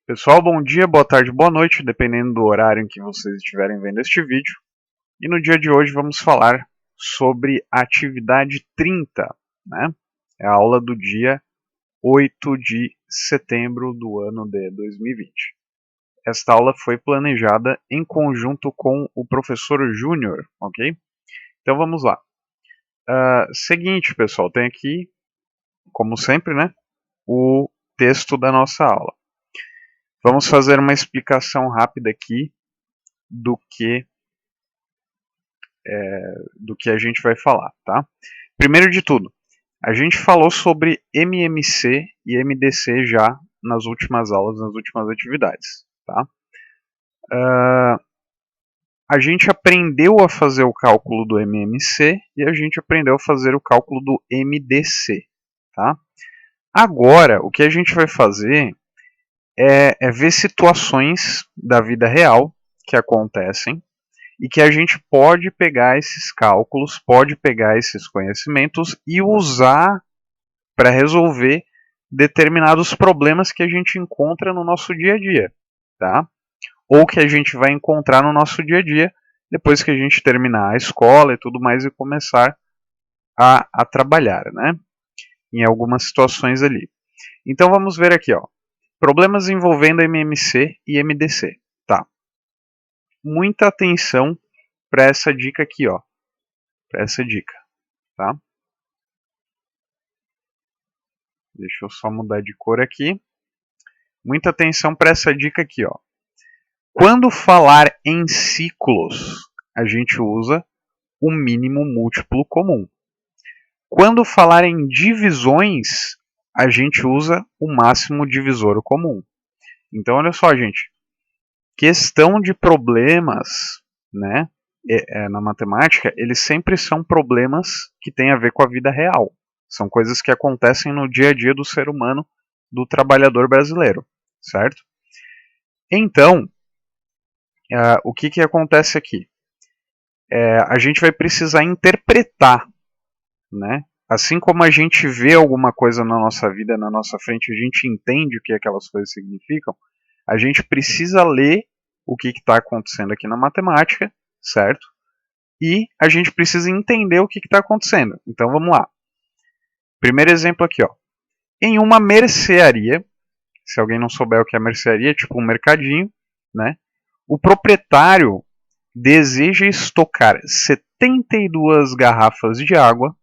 Pessoal, bom dia, boa tarde, boa noite, dependendo do horário em que vocês estiverem vendo este vídeo. E no dia de hoje vamos falar sobre a atividade 30, né? É a aula do dia 8 de setembro do ano de 2020. Esta aula foi planejada em conjunto com o professor Júnior, ok? Então vamos lá. Seguinte, pessoal, tem aqui, como sempre, né, o texto da nossa aula. Vamos fazer uma explicação rápida aqui do que a gente vai falar, tá? Primeiro de tudo, a gente falou sobre MMC e MDC já nas últimas aulas, nas últimas atividades, tá? A gente aprendeu a fazer o cálculo do MMC e a gente aprendeu a fazer o cálculo do MDC, tá? Agora, o que a gente vai fazer é ver situações da vida real que acontecem e que a gente pode pegar esses cálculos, pode pegar esses conhecimentos e usar para resolver determinados problemas que a gente encontra no nosso dia a dia, tá? Ou que a gente vai encontrar no nosso dia a dia depois que a gente terminar a escola e tudo mais e começar a trabalhar, né? Em algumas situações ali. Então vamos ver aqui, ó. Problemas envolvendo MMC e MDC, tá? Muita atenção para essa dica aqui, ó. Para essa dica, tá? Deixa eu só mudar de cor aqui. Muita atenção para essa dica aqui, ó. Quando falar em ciclos, a gente usa o mínimo múltiplo comum. Quando falar em divisões, a gente usa o máximo divisor comum. Então, olha só, gente. Questão de problemas, né? Na matemática, eles sempre são problemas que têm a ver com a vida real. São coisas que acontecem no dia a dia do ser humano, do trabalhador brasileiro, certo? Então, o que acontece aqui? A gente vai precisar interpretar, né? Assim como a gente vê alguma coisa na nossa vida, na nossa frente, a gente entende o que aquelas coisas significam, a gente precisa ler o que está acontecendo aqui na matemática, certo? E a gente precisa entender o que está acontecendo. Então vamos lá. Primeiro exemplo aqui, ó. Em uma mercearia, se alguém não souber o que é mercearia, tipo um mercadinho, né? O proprietário deseja estocar 72 garrafas de água,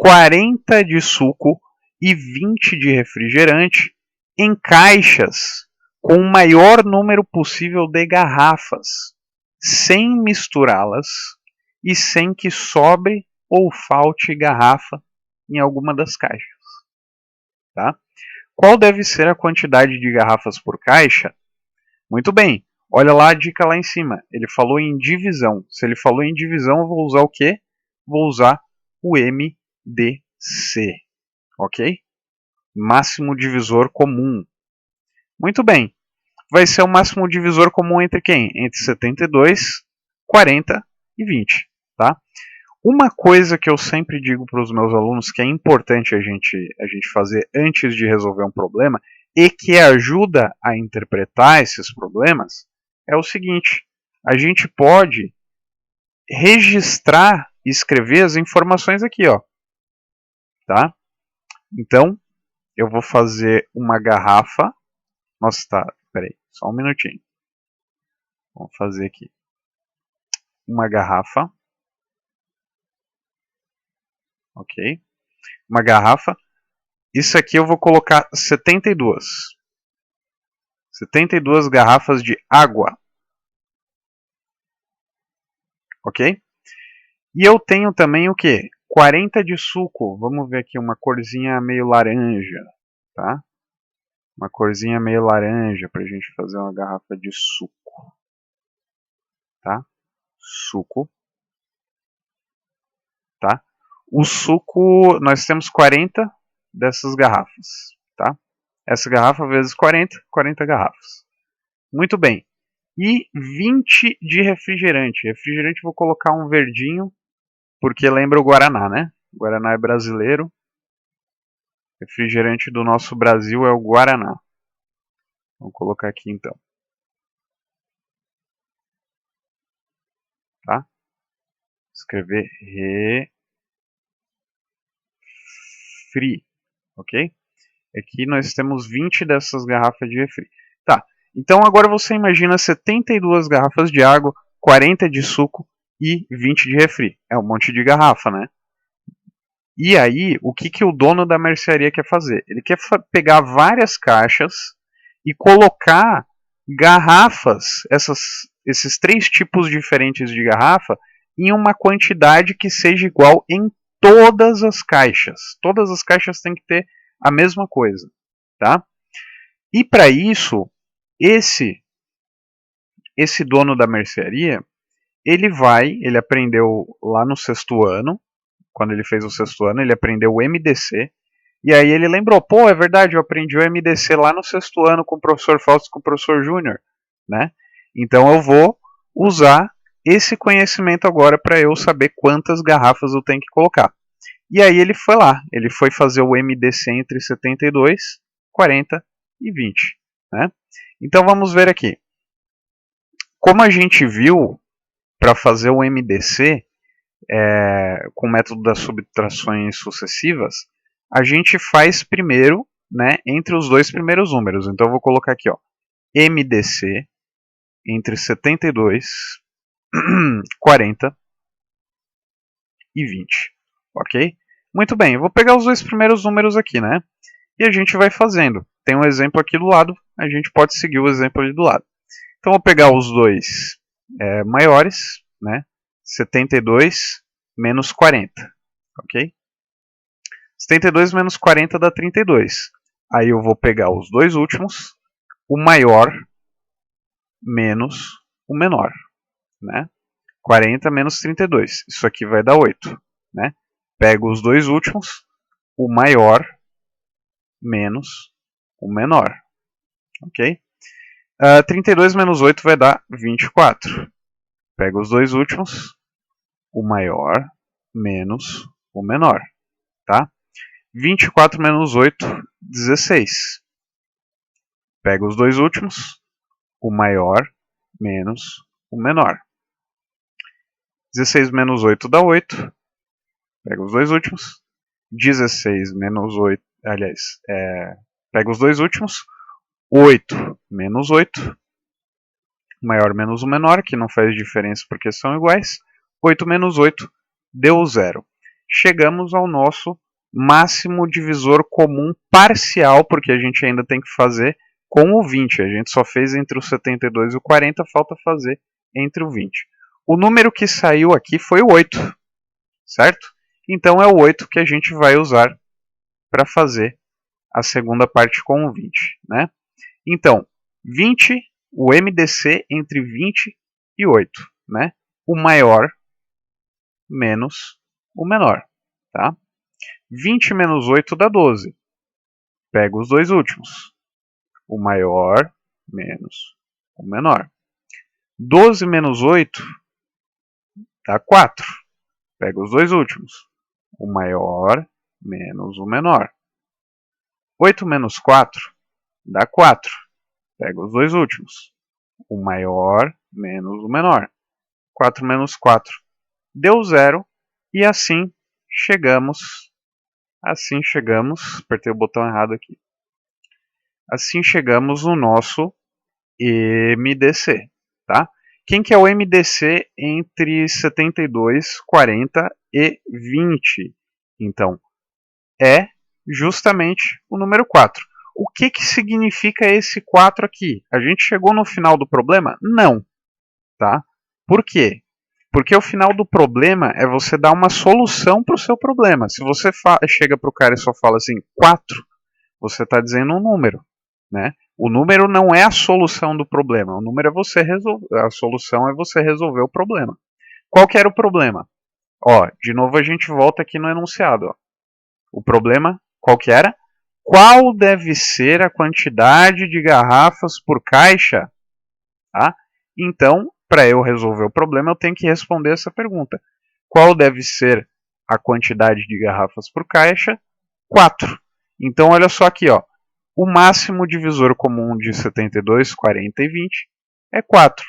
40 de suco e 20 de refrigerante em caixas com o maior número possível de garrafas, sem misturá-las e sem que sobre ou falte garrafa em alguma das caixas. Tá? Qual deve ser a quantidade de garrafas por caixa? Muito bem, olha lá a dica lá em cima. Ele falou em divisão. Se ele falou em divisão, eu vou usar o quê? Vou usar o MDC. Ok? Máximo divisor comum. Muito bem. Vai ser o máximo divisor comum entre quem? Entre 72, 40 e 20. Tá? Uma coisa que eu sempre digo para os meus alunos que é importante a gente fazer antes de resolver um problema e que ajuda a interpretar esses problemas é o seguinte: a gente pode registrar e escrever as informações aqui, ó. Tá? Então, eu vou fazer uma garrafa. Nossa, tá. Peraí, só um minutinho. Vamos fazer aqui. Uma garrafa. Ok? Uma garrafa. Isso aqui eu vou colocar 72. 72 garrafas de água. Ok? E eu tenho também o que? 40 de suco. Vamos ver aqui uma corzinha meio laranja. Tá? Uma corzinha meio laranja para a gente fazer uma garrafa de suco. Tá? Suco. Tá? O suco, nós temos 40 dessas garrafas. Tá? Essa garrafa vezes 40, 40 garrafas. Muito bem. E 20 de refrigerante. Refrigerante vou colocar um verdinho, porque lembra o Guaraná, né? O Guaraná é brasileiro. Refrigerante do nosso Brasil é o Guaraná. Vamos colocar aqui então. Tá? Escrever refri, ok? Aqui nós temos 20 dessas garrafas de refri. Tá, então agora você imagina 72 garrafas de água, 40 de suco e 20 de refri. É um monte de garrafa, né? E aí, o que o dono da mercearia quer fazer? Ele quer pegar várias caixas e colocar garrafas, esses 3 tipos diferentes de garrafa, em uma quantidade que seja igual em todas as caixas. Todas as caixas têm que ter a mesma coisa, tá? E para isso, esse dono da mercearia, ele aprendeu lá no 6º ano, quando ele fez o 6º ano, ele aprendeu o MDC, e aí ele lembrou, pô, é verdade, eu aprendi o MDC lá no 6º ano com o professor Fausto e com o professor Júnior, né? Então eu vou usar esse conhecimento agora para eu saber quantas garrafas eu tenho que colocar. E aí ele foi lá, ele foi fazer o MDC entre 72, 40 e 20, né? Então vamos ver aqui. Como a gente viu, para fazer o MDC, com o método das subtrações sucessivas, a gente faz primeiro, né, entre os 2 primeiros números. Então eu vou colocar aqui, ó, MDC entre 72, 40 e 20, ok? Muito bem, eu vou pegar os 2 primeiros números aqui, né? E a gente vai fazendo. Tem um exemplo aqui do lado, a gente pode seguir o exemplo ali do lado. Então eu vou pegar os 2 maiores, né? 72 menos 40, ok? 72 menos 40 dá 32. Aí eu vou pegar os 2 últimos, o maior menos o menor, né? 40 menos 32, isso aqui vai dar 8, né? Pego os 2 últimos, o maior menos o menor, ok? 32 menos 8 vai dar 24. Pego os 2 últimos, o maior menos o menor, tá? 24 menos 8, 16. Pego os 2 últimos, o maior menos o menor. 16 menos 8 dá 8. Pego os 2 últimos. 16 menos 8, aliás, pego os 2 últimos. 8 menos 8. O maior menos o menor, que não faz diferença porque são iguais. 8 menos 8 deu 0. Chegamos ao nosso máximo divisor comum parcial, porque a gente ainda tem que fazer com o 20. A gente só fez entre o 72 e o 40, falta fazer entre o 20. O número que saiu aqui foi o 8, certo? Então é o 8 que a gente vai usar para fazer a segunda parte com o 20, né? Então, 20, o MDC entre 20 e 8, né? O maior menos o menor, tá? 20 menos 8 dá 12. Pego os 2 últimos. O maior menos o menor. 12 menos 8 dá 4. Pego os 2 últimos. O maior menos o menor. 8 menos 4 dá 4. Pego os 2 últimos. O maior menos o menor. 4 menos 4 deu 0. E assim chegamos. Apertei o botão errado aqui. Assim chegamos no nosso MDC, tá? Quem que é o MDC entre 72, 40 e 20? Então, é justamente o número 4. O que significa esse 4 aqui? A gente chegou no final do problema? Não, tá? Por quê? Porque o final do problema é você dar uma solução para o seu problema. Se você chega para o cara e só fala assim, 4, você está dizendo um número, né? O número não é a solução do problema. O número é você resolver. A solução é você resolver o problema. Qual que era o problema? Ó, de novo a gente volta aqui no enunciado. Ó. O problema, qual que era? Qual deve ser a quantidade de garrafas por caixa? Tá? Então, para eu resolver o problema, eu tenho que responder essa pergunta. Qual deve ser a quantidade de garrafas por caixa? 4. Então, olha só aqui, ó. O máximo divisor comum de 72, 40 e 20 é 4.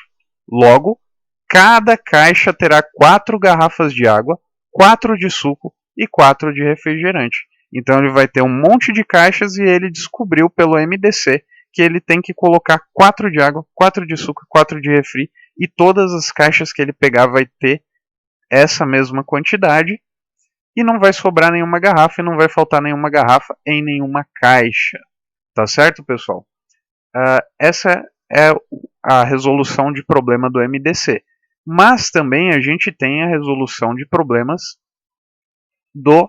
Logo, cada caixa terá 4 garrafas de água, 4 de suco e 4 de refrigerante. Então ele vai ter um monte de caixas e ele descobriu pelo MDC que ele tem que colocar 4 de água, 4 de suco, 4 de refri, e todas as caixas que ele pegar vai ter essa mesma quantidade e não vai sobrar nenhuma garrafa e não vai faltar nenhuma garrafa em nenhuma caixa. Tá certo, pessoal? Essa é a resolução de problema do MDC. Mas também a gente tem a resolução de problemas do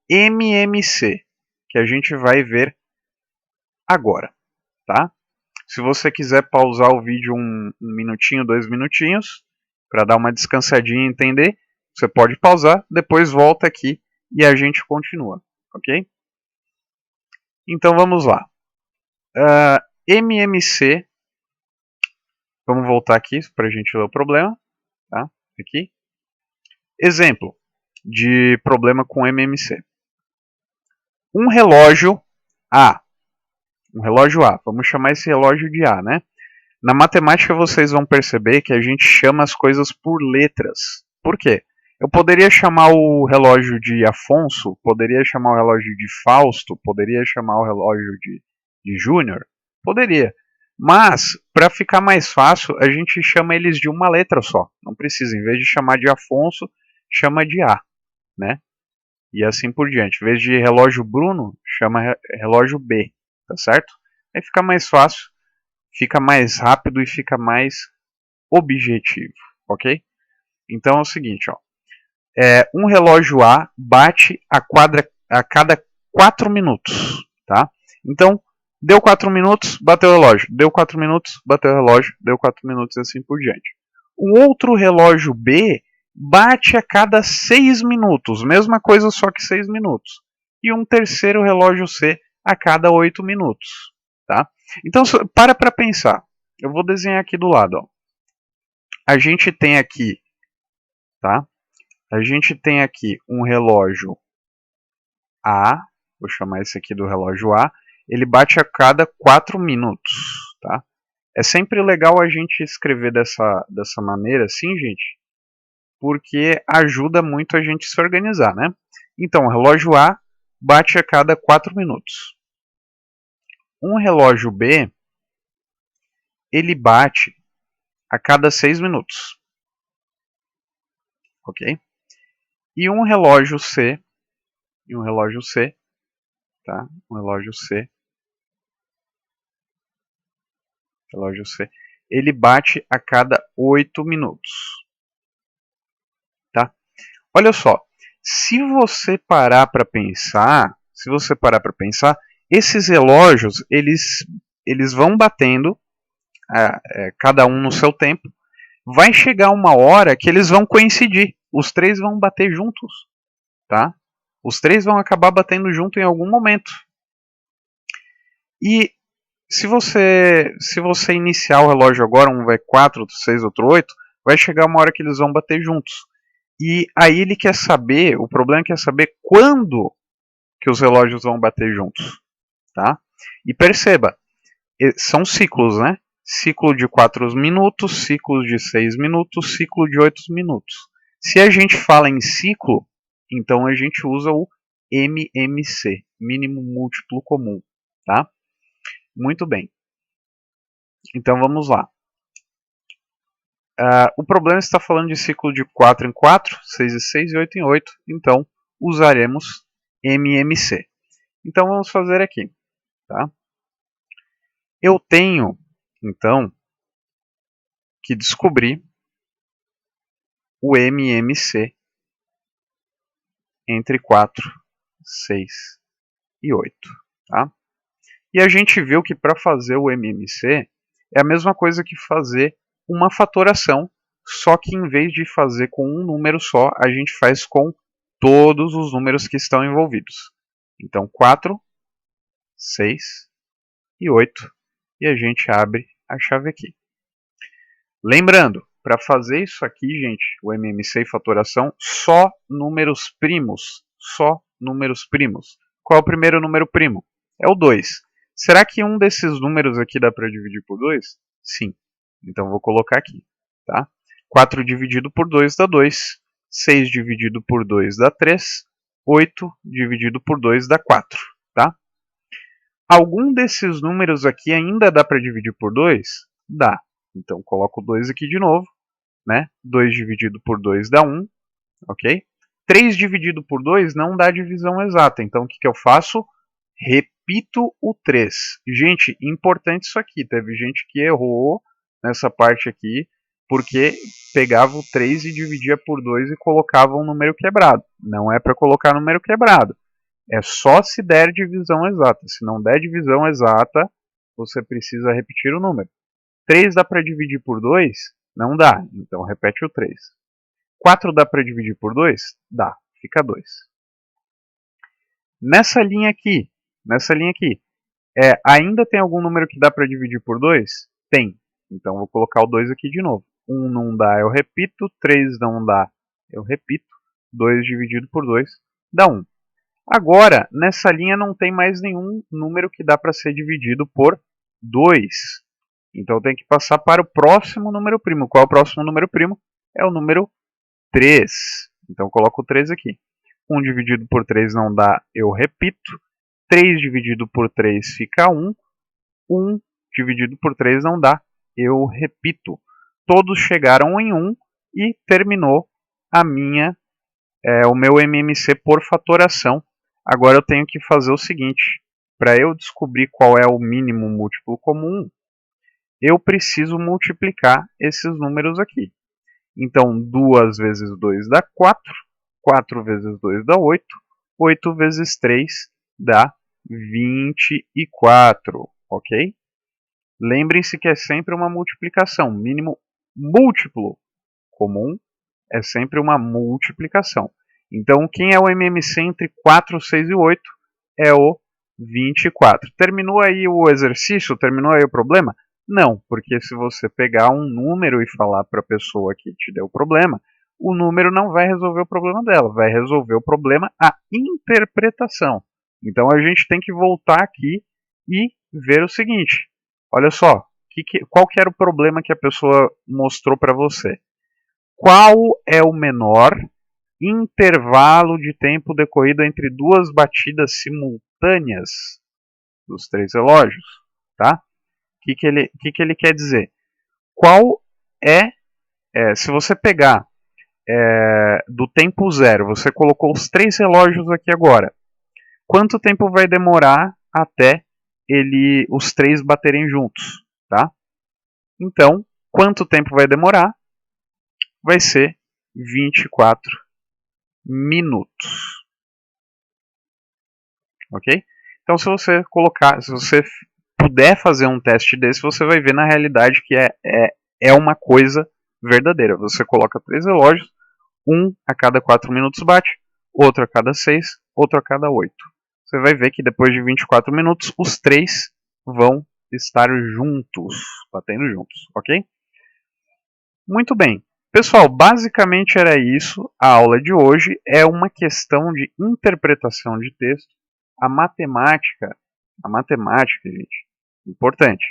MMC, que a gente vai ver agora, tá? Se você quiser pausar o vídeo um minutinho, 2 minutinhos, para dar uma descansadinha e entender, você pode pausar, depois volta aqui e a gente continua, ok? Então vamos lá. MMC, vamos voltar aqui para a gente ler o problema, tá? Aqui. Exemplo de problema com MMC. Um relógio A. Vamos chamar esse relógio de A, né? Na matemática vocês vão perceber que a gente chama as coisas por letras. Por quê? Eu poderia chamar o relógio de Afonso, poderia chamar o relógio de Fausto, poderia chamar o relógio de Júnior, poderia. Mas, para ficar mais fácil, a gente chama eles de uma letra só. Não precisa, em vez de chamar de Afonso, chama de A, né? E assim por diante. Em vez de relógio Bruno, chama relógio B, tá certo? Aí fica mais fácil, fica mais rápido e fica mais objetivo, ok? Então é o seguinte, ó. Um relógio A bate a cada 4 minutos, tá? Então, deu 4 minutos, bateu o relógio. Deu 4 minutos, bateu o relógio. Deu 4 minutos e assim por diante. O outro relógio B bate a cada 6 minutos. Mesma coisa, só que 6 minutos. E um terceiro relógio C a cada 8 minutos, tá? Então, para pensar. Eu vou desenhar aqui do lado, ó. A gente tem aqui, tá? A gente tem aqui um relógio A, vou chamar esse aqui do relógio A, ele bate a cada 4 minutos, tá? É sempre legal a gente escrever dessa maneira, assim, gente, porque ajuda muito a gente se organizar, né? Então, o relógio A bate a cada 4 minutos. Um relógio B, ele bate a cada 6 minutos, ok? E um relógio C, tá? Relógio C, ele bate a cada 8 minutos, tá? Olha só, se você parar para pensar, esses relógios, eles vão batendo, cada um no seu tempo, vai chegar uma hora que eles vão coincidir, os três vão bater juntos, tá? Os três vão acabar batendo junto em algum momento. E se você iniciar o relógio agora, um vai 4, outro 6, outro 8, vai chegar uma hora que eles vão bater juntos. E aí ele quer saber, o problema é saber quando que os relógios vão bater juntos, tá? E perceba, são ciclos, né? Ciclo de 4 minutos, ciclo de 6 minutos, ciclo de 8 minutos. Se a gente fala em ciclo, então a gente usa o MMC, mínimo múltiplo comum, tá? Muito bem. Então vamos lá. O problema está falando de ciclo de 4 em 4, 6 em 6 e 8 em 8. Então usaremos MMC. Então vamos fazer aqui. Tá? Eu tenho, então, que descobrir o MMC entre 4, 6 e 8. Tá? E a gente viu que para fazer o MMC é a mesma coisa que fazer uma fatoração, só que em vez de fazer com um número só, a gente faz com todos os números que estão envolvidos. Então 4, 6 e 8. E a gente abre a chave aqui. Lembrando, para fazer isso aqui, gente, o MMC e fatoração, só números primos. Só números primos. Qual é o primeiro número primo? É o 2. Será que um desses números aqui dá para dividir por 2? Sim. Então vou colocar aqui, tá? 4 dividido por 2 dá 2. 6 dividido por 2 dá 3. 8 dividido por 2 dá 4, tá? Algum desses números aqui ainda dá para dividir por 2? Dá. Então coloco o 2 aqui de novo, né? 2 dividido por 2 dá 1, ok? 3 dividido por 2 não dá divisão exata, então o que eu faço? Repito o 3. Gente, importante isso aqui, teve gente que errou nessa parte aqui, porque pegava o 3 e dividia por 2 e colocava um número quebrado. Não é para colocar número quebrado. É só se der divisão exata. Se não der divisão exata, você precisa repetir o número. 3 dá para dividir por 2? Não dá, então repete o 3. 4 dá para dividir por 2? Dá, fica 2. Nessa linha aqui, ainda tem algum número que dá para dividir por 2? Tem. Então vou colocar o 2 aqui de novo. 1 não dá, eu repito. 3 não dá, eu repito. 2 dividido por 2 dá 1. Agora, nessa linha não tem mais nenhum número que dá para ser dividido por 2. Então tem que passar para o próximo número primo. Qual é o próximo número primo? É o número 3. Então coloco o 3 aqui. 1 dividido por 3 não dá, eu repito. 3 dividido por 3 fica 1. 1 dividido por 3 não dá, eu repito. Todos chegaram em 1 e terminou o meu MMC por fatoração. Agora eu tenho que fazer o seguinte, para eu descobrir qual é o mínimo múltiplo comum, eu preciso multiplicar esses números aqui. Então, 2 vezes 2 dá 4, 4 vezes 2 dá 8, 8 vezes 3 dá 24, ok? Lembrem-se que é sempre uma multiplicação, mínimo múltiplo comum é sempre uma multiplicação. Então, quem é o MMC entre 4, 6 e 8 é o 24. Terminou aí o exercício? Terminou aí o problema? Não, porque se você pegar um número e falar para a pessoa que te deu o problema, o número não vai resolver o problema dela, vai resolver o problema a interpretação. Então a gente tem que voltar aqui e ver o seguinte. Olha só, qual que era o problema que a pessoa mostrou para você? Qual é o menor intervalo de tempo decorrido entre duas batidas simultâneas dos 3 relógios? Tá? O que ele quer dizer? Qual se você pegar do tempo zero, você colocou os 3 relógios aqui agora, quanto tempo vai demorar até os 3 baterem juntos? Tá? Então, quanto tempo vai demorar? Vai ser 24 minutos. Ok? Então, se você puder fazer um teste desse, você vai ver na realidade que é uma coisa verdadeira. Você coloca 3 relógios, um a cada 4 minutos bate, outro a cada 6, outro a cada 8. Você vai ver que depois de 24 minutos, os 3 vão estar juntos, batendo juntos, ok? Muito bem. Pessoal, basicamente era isso. A aula de hoje é uma questão de interpretação de texto. A matemática, gente, importante.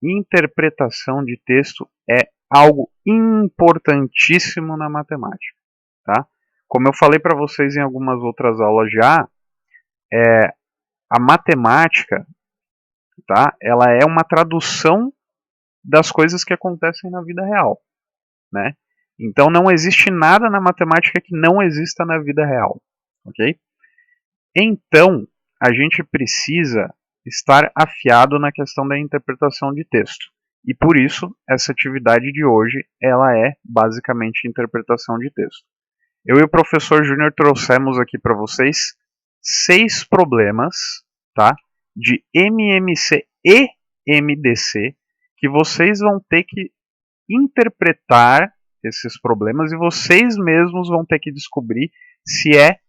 Interpretação de texto é algo importantíssimo na matemática, tá? Como eu falei para vocês em algumas outras aulas já, a matemática, tá? Ela é uma tradução das coisas que acontecem na vida real, né? Então não existe nada na matemática que não exista na vida real, ok? Então a gente precisa estar afiado na questão da interpretação de texto. E por isso essa atividade de hoje ela é basicamente interpretação de texto. Eu e o professor Júnior trouxemos aqui para vocês 6 problemas, tá? De MMC e MDC que vocês vão ter que interpretar esses problemas e vocês mesmos vão ter que descobrir se é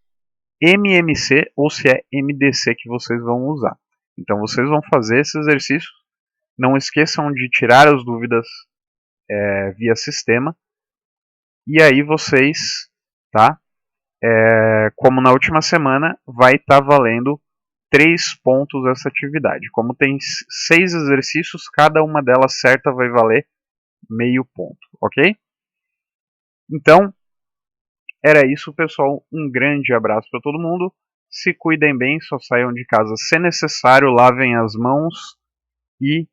MMC ou se é MDC que vocês vão usar. Então vocês vão fazer esse exercício. Não esqueçam de tirar as dúvidas via sistema. E aí vocês, tá? Como na última semana, vai estar valendo 3 pontos essa atividade. Como tem 6 exercícios, cada uma delas certa vai valer meio ponto, ok? Então, era isso, pessoal. Um grande abraço para todo mundo. Se cuidem bem, só saiam de casa se necessário, lavem as mãos e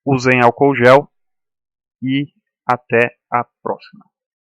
usem álcool gel. E até a próxima.